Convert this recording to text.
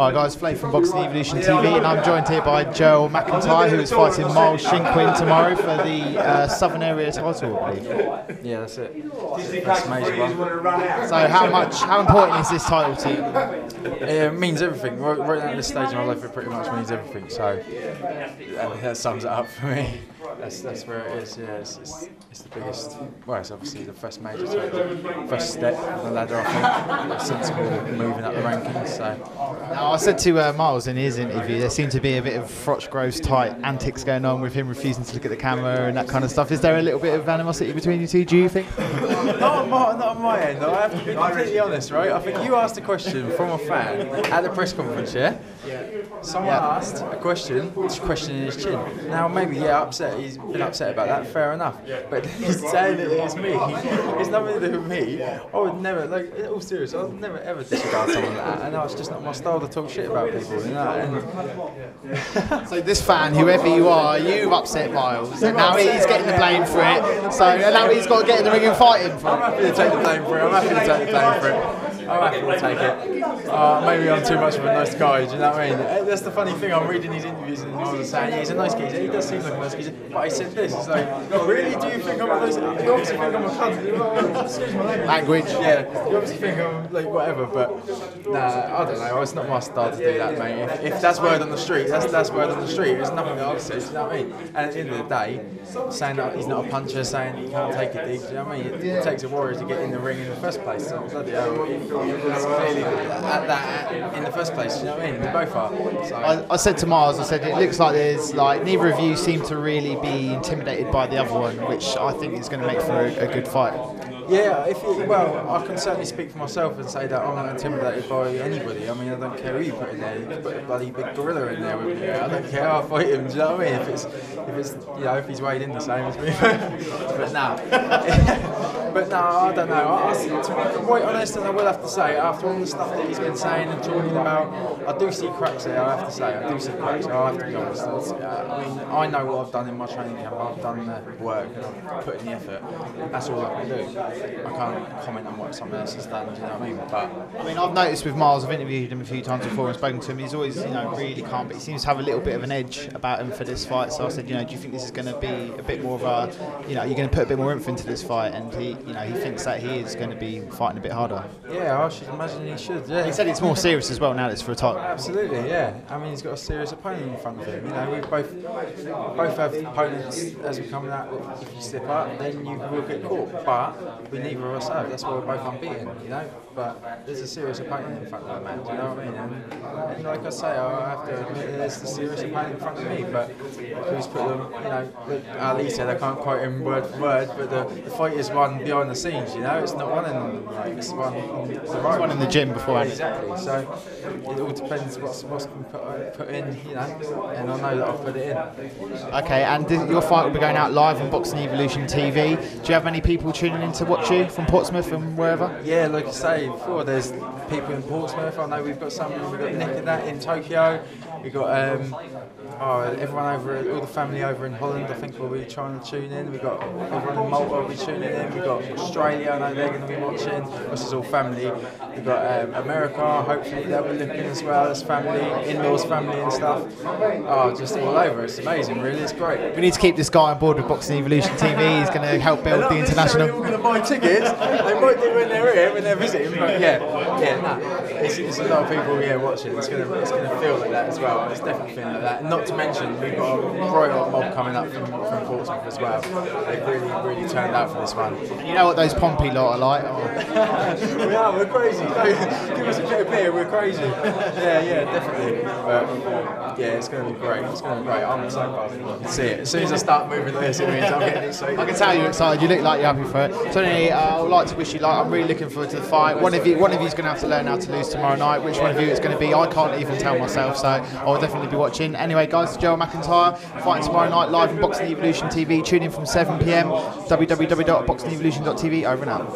Hi guys, Flave from Boxing Evolution TV, and I'm joined here by Joel McIntyre, who is fighting Miles Shinkwin tomorrow for the Southern Area title, I believe. Yeah, that's it. That's a major one. So how important is this title to you? It means everything. Right now at this stage in my life, it pretty much means everything. So that sums it up for me. That's where it is. Yeah, it's the biggest. Well, it's obviously the first major title, first step on the ladder, I think, since we're moving up the rankings. So. Now, I said to Miles in his interview, there seemed to be a bit of Froch Groves type antics going on with him refusing to look at the camera and that kind of stuff. Is there a little bit of animosity between you two, do you think? Not on my end. I have to be completely honest, right? I think you asked a question from a fan at the press conference, yeah? Someone asked a question, questioning his chin. Now, maybe, upset. He's been upset about that, fair enough. But he's saying that it's me. It's nothing to do with me. I would never, like, in all seriousness, I would never ever disregard someone like that. And it's just not my style to talk shit about people, you know? And so this fan, whoever you are, you've upset Miles, and now he's getting the blame for it. So now he's got to get in the ring and fight him for it. I'm happy to take the blame for it. I'm happy to take the blame for it. I'm happy to take it. Maybe I'm too much of a nice guy, do you know what I mean? That's the funny thing, I'm reading these interviews and Miles is saying, he's a nice geezer, he does seem like a nice geezer, but he said this, it's like, really, do you think I'm a nice geezer? You obviously think I'm a cunt. Excuse my language. Yeah, you obviously think I'm like whatever, but nah, I don't know, it's not my style to do that, mate. If that's word on the street, that's word on the street, there's nothing that I've said, do you know what I mean? And at the end of the day, saying that he's not a puncher, saying he can't take a dig, do you know what I mean? It takes a warrior to get in the ring in the first place, so bloody hell, it's clearly at that in the first place, you know what I mean? We both are. So. I said to Miles, I said it looks like there's neither of you seem to really be intimidated by the other one, which I think is going to make for a good fight. Yeah, I can certainly speak for myself and say that I'm not intimidated by anybody. I mean, I don't care who you put in there. You can put a bloody big gorilla in there with me. I don't care how I fight him. Do you know what I mean? If he's weighed in the same as me. But no, I don't know. To be quite honest, and I will have to say, after all the stuff that he's been saying and talking about, I do see cracks there. I have to say, I do see cracks. I have to be honest. I mean, I know what I've done in my training camp. I've done the work and I've put in the effort. That's all I can do. I can't comment on what someone else has done, do you know what I mean? But I mean, I've noticed with Miles, I've interviewed him a few times before and spoken to him, he's always, really calm, but he seems to have a little bit of an edge about him for this fight. So I said, do you think this is going to be a bit more of a, you're going to put a bit more oomph into this fight? And he thinks that he is going to be fighting a bit harder. Yeah, I should imagine he should, yeah. He said it's more serious as well now that it's for a title. Absolutely, yeah. I mean, he's got a serious opponent in front of him. We both have opponents as we come out. If you step up, then you will get caught. But we neither of us have. That's why we're both unbeaten, But there's a serious opponent in front of that man, do you know what I mean? And like I say, I have to admit there's a serious opponent in front of me, but who's put them, like Ali said, I can't quote him word for word, but the fight is won behind the scenes, it's not one in the ring, it's one on the road. It's one in the gym beforehand. Exactly, so it all depends what's been put in, and I know that I've put it in. Okay, and your fight will be going out live on Boxing Evolution TV. Do you have many people tuning in to watch you from Portsmouth and wherever? Yeah, like I say before, there's people in Portsmouth. I know we've got Nick and that in Tokyo. We've got everyone over, all the family over in Holland, I think will be trying to tune in. We've got everyone in Malta will be tuning in. We've got Australia, I know they're going to be watching. This is all family. We've got America, hopefully they'll be looking as well as family, in-laws family and stuff. Just all over. It's amazing, really. It's great. We need to keep this guy on board with Boxing Evolution TV. He's going to help build the international. We're going to buy tickets. They might do when they're here, when they're visiting, but it's a lot of people watching. It's going to feel like that as well. It's definitely feeling like that. Not to mention, we've got a royal mob coming up from Portsmouth as well. They've really turned out for this one. You know what those Pompey lot are like? We're crazy. Give us a bit of beer, we're crazy. Yeah, definitely. But it's going to be great. It's going to be great. I'm so buzzed. You can see it. As soon as I start moving this, it means I'm getting excited. I can tell you're excited. You look like you're happy for it. So anyway, I would like to wish you luck. I'm really looking forward to the fight. One of you's going to have to learn how to lose tomorrow night. Which one of you it's going to be, I can't even tell myself. So I'll definitely be watching. Anyway, guys, Joel McIntyre fighting tomorrow night live on Boxing Evolution TV. Tune in from 7 PM. www.boxingevolution.tv. Over and out.